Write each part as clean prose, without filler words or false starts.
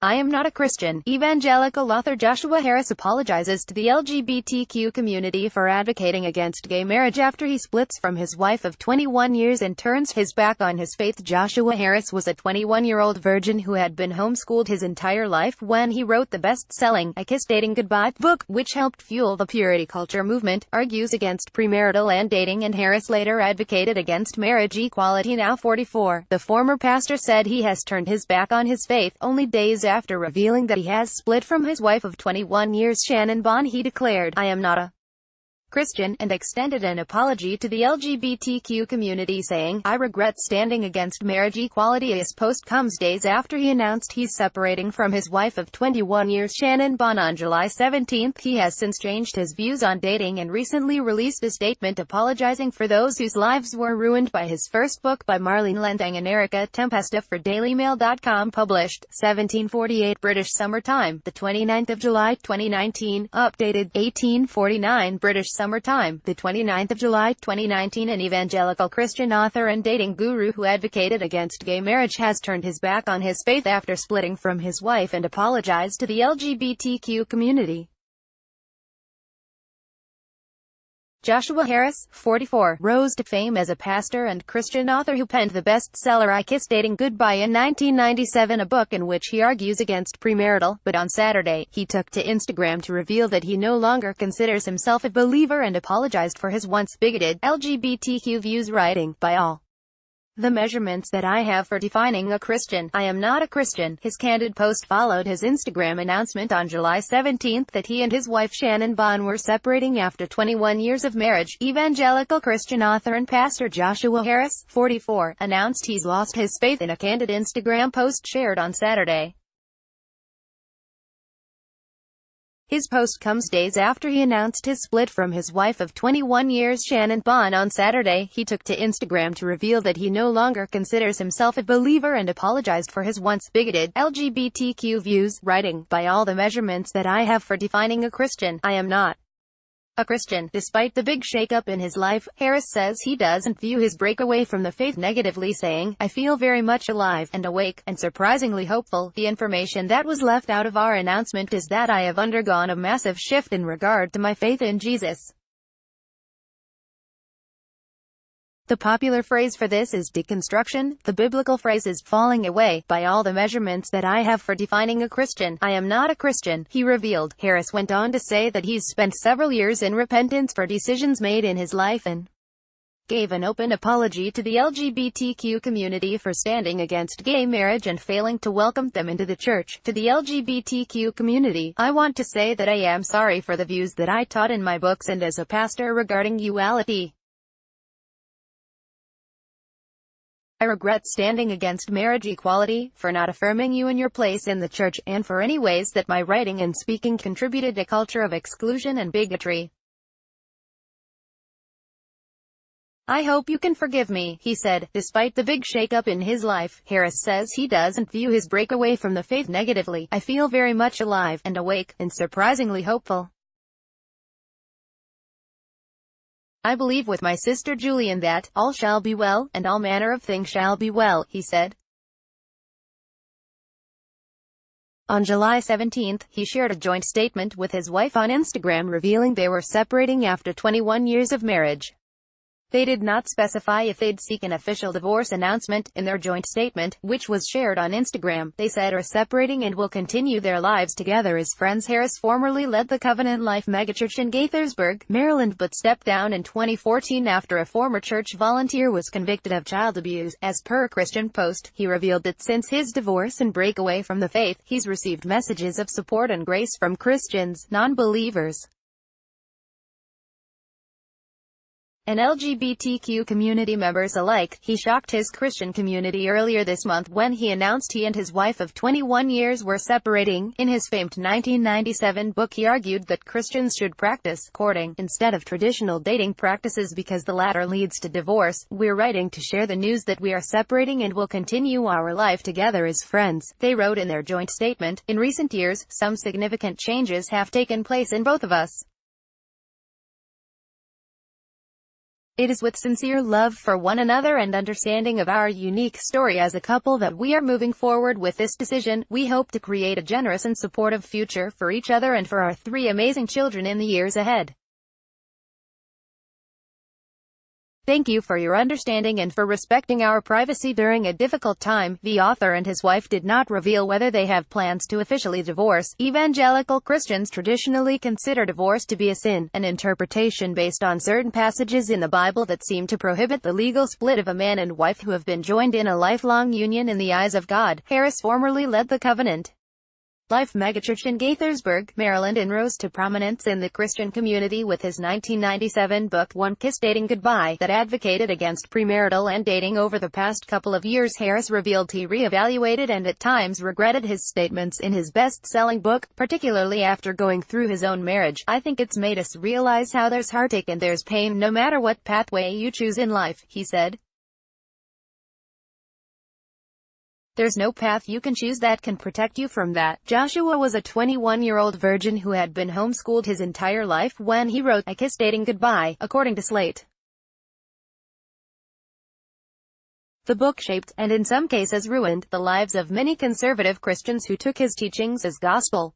I am not a Christian. Evangelical author Joshua Harris apologizes to the LGBTQ community for advocating against gay marriage after he splits from his wife of 21 years and turns his back on his faith. Joshua Harris was a 21-year-old virgin who had been homeschooled his entire life when he wrote the best-selling I Kiss Dating Goodbye book, which helped fuel the purity culture movement, argues against premarital and dating, and Harris later advocated against marriage equality. Now 44, the former pastor said he has turned his back on his faith only days after revealing that he has split from his wife of 21 years. Shannon Bond, he declared, "I am not a Christian," and extended an apology to the LGBTQ community, saying, "I regret standing against marriage equality." His post comes days after he announced he's separating from his wife of 21 years. Shannon Bond on July 17. He has since changed his views on dating and recently released a statement apologizing for those whose lives were ruined by his first book by Marlene Lentang and Erica Tempesta for DailyMail.com, published 1748 British Summer Time, the 29th of July 2019, updated 1849 British Summer Time, the 29th of July 2019. An evangelical Christian author and dating guru who advocated against gay marriage has turned his back on his faith after splitting from his wife and apologized to the LGBTQ community. Joshua Harris, 44, rose to fame as a pastor and Christian author who penned the bestseller I Kiss Dating Goodbye in 1997, a book in which he argues against premarital, but on Saturday, he took to Instagram to reveal that he no longer considers himself a believer and apologized for his once bigoted LGBTQ views, writing, "By all the measurements that I have for defining a Christian, I am not a Christian." His candid post followed his Instagram announcement on July 17 that he and his wife Shannon Bond were separating after 21 years of marriage. Evangelical Christian author and pastor Joshua Harris, 44, announced he's lost his faith in a candid Instagram post shared on Saturday. His post comes days after he announced his split from his wife of 21 years Shannon Bond. On Saturday, he took to Instagram to reveal that he no longer considers himself a believer and apologized for his once bigoted LGBTQ views, writing, "By all the measurements that I have for defining a Christian, I am not a Christian." Despite the big shakeup in his life, Harris says he doesn't view his breakaway from the faith negatively, saying, "I feel very much alive and awake, and surprisingly hopeful. The information that was left out of our announcement is that I have undergone a massive shift in regard to my faith in Jesus." The popular phrase for this is deconstruction. The biblical phrase is falling away. "By all the measurements that I have for defining a Christian, I am not a Christian," he revealed. Harris went on to say that he's spent several years in repentance for decisions made in his life and gave an open apology to the LGBTQ community for standing against gay marriage and failing to welcome them into the church. To the LGBTQ community, "I want to say that I am sorry for the views that I taught in my books and as a pastor regarding equality. I regret standing against marriage equality, for not affirming you in your place in the church, and for any ways that my writing and speaking contributed to a culture of exclusion and bigotry. I hope you can forgive me," he said. Despite the big shakeup in his life, Harris says he doesn't view his breakaway from the faith negatively. "I feel very much alive and awake, and surprisingly hopeful. I believe with my sister Julian that all shall be well, and all manner of things shall be well," he said. On July 17, he shared a joint statement with his wife on Instagram revealing they were separating after 21 years of marriage. They did not specify if they'd seek an official divorce announcement. In their joint statement, which was shared on Instagram, they said are separating and will continue their lives together as friends. Harris formerly led the Covenant Life megachurch in Gaithersburg, Maryland, but stepped down in 2014 after a former church volunteer was convicted of child abuse. As per Christian Post, he revealed that since his divorce and breakaway from the faith, he's received messages of support and grace from Christians, non-believers, and LGBTQ community members alike. He shocked his Christian community earlier this month when he announced he and his wife of 21 years were separating. In his famed 1997 book, he argued that Christians should practice courting instead of traditional dating practices because the latter leads to divorce. "We're writing to share the news that we are separating and will continue our life together as friends," they wrote in their joint statement. "In recent years, some significant changes have taken place in both of us. It is with sincere love for one another and understanding of our unique story as a couple that we are moving forward with this decision. We hope to create a generous and supportive future for each other and for our 3 amazing children in the years ahead. Thank you for your understanding and for respecting our privacy during a difficult time. The author and his wife did not reveal whether they have plans to officially divorce. Evangelical Christians traditionally consider divorce to be a sin, an interpretation based on certain passages in the Bible that seem to prohibit the legal split of a man and wife who have been joined in a lifelong union in the eyes of God. Harris formerly led the Covenant Life megachurch in Gaithersburg, Maryland, and rose to prominence in the Christian community with his 1997 book, One Kiss Dating Goodbye, that advocated against premarital and dating. Over the past couple of years, Harris revealed he re-evaluated and at times regretted his statements in his best-selling book, particularly after going through his own marriage. I think it's made us realize how there's heartache and there's pain no matter what pathway you choose in life, he said. There's no path you can choose that can protect you from that. Joshua was a 21-year-old virgin who had been homeschooled his entire life when he wrote I Kiss Dating Goodbye, according to Slate. The book shaped, and in some cases ruined, the lives of many conservative Christians who took his teachings as gospel.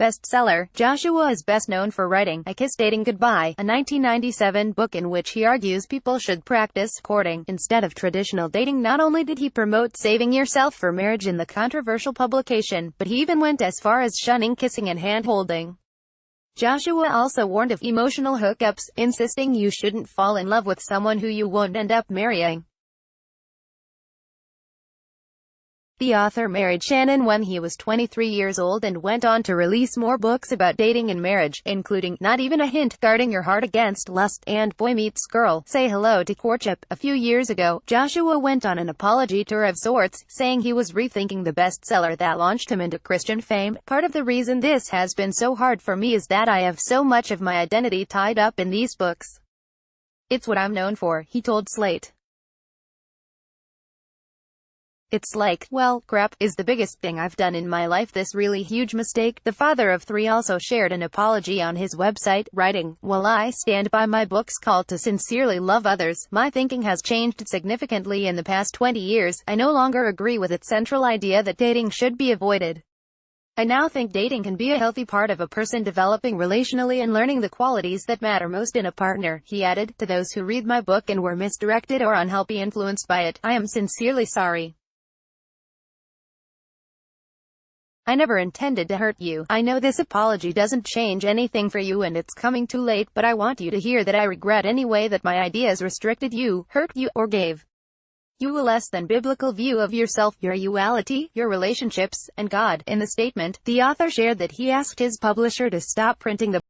Bestseller. Joshua is best known for writing I Kiss Dating Goodbye, a 1997 book in which he argues people should practice courting instead of traditional dating. Not only did he promote saving yourself for marriage in the controversial publication, but he even went as far as shunning kissing and hand-holding. Joshua also warned of emotional hookups, insisting you shouldn't fall in love with someone who you won't end up marrying. The author married Shannon when he was 23 years old and went on to release more books about dating and marriage, including Not Even a Hint, Guarding Your Heart Against Lust, and Boy Meets Girl, Say Hello to Courtship. A few years ago, Joshua went on an apology tour of sorts, saying he was rethinking the bestseller that launched him into Christian fame. Part of the reason this has been so hard for me is that I have so much of my identity tied up in these books. It's what I'm known for, he told Slate. It's like, well, crap, is the biggest thing I've done in my life, this really huge mistake. The father of 3 also shared an apology on his website, writing, While I stand by my book's call to sincerely love others, my thinking has changed significantly in the past 20 years. I no longer agree with its central idea that dating should be avoided. I now think dating can be a healthy part of a person developing relationally and learning the qualities that matter most in a partner, he added. To those who read my book and were misdirected or unhealthy influenced by it, I am sincerely sorry. I never intended to hurt you. I know this apology doesn't change anything for you and it's coming too late, but I want you to hear that I regret any way that my ideas restricted you, hurt you, or gave you a less than biblical view of yourself, your duality, your relationships, and God. In the statement, the author shared that he asked his publisher to stop printing the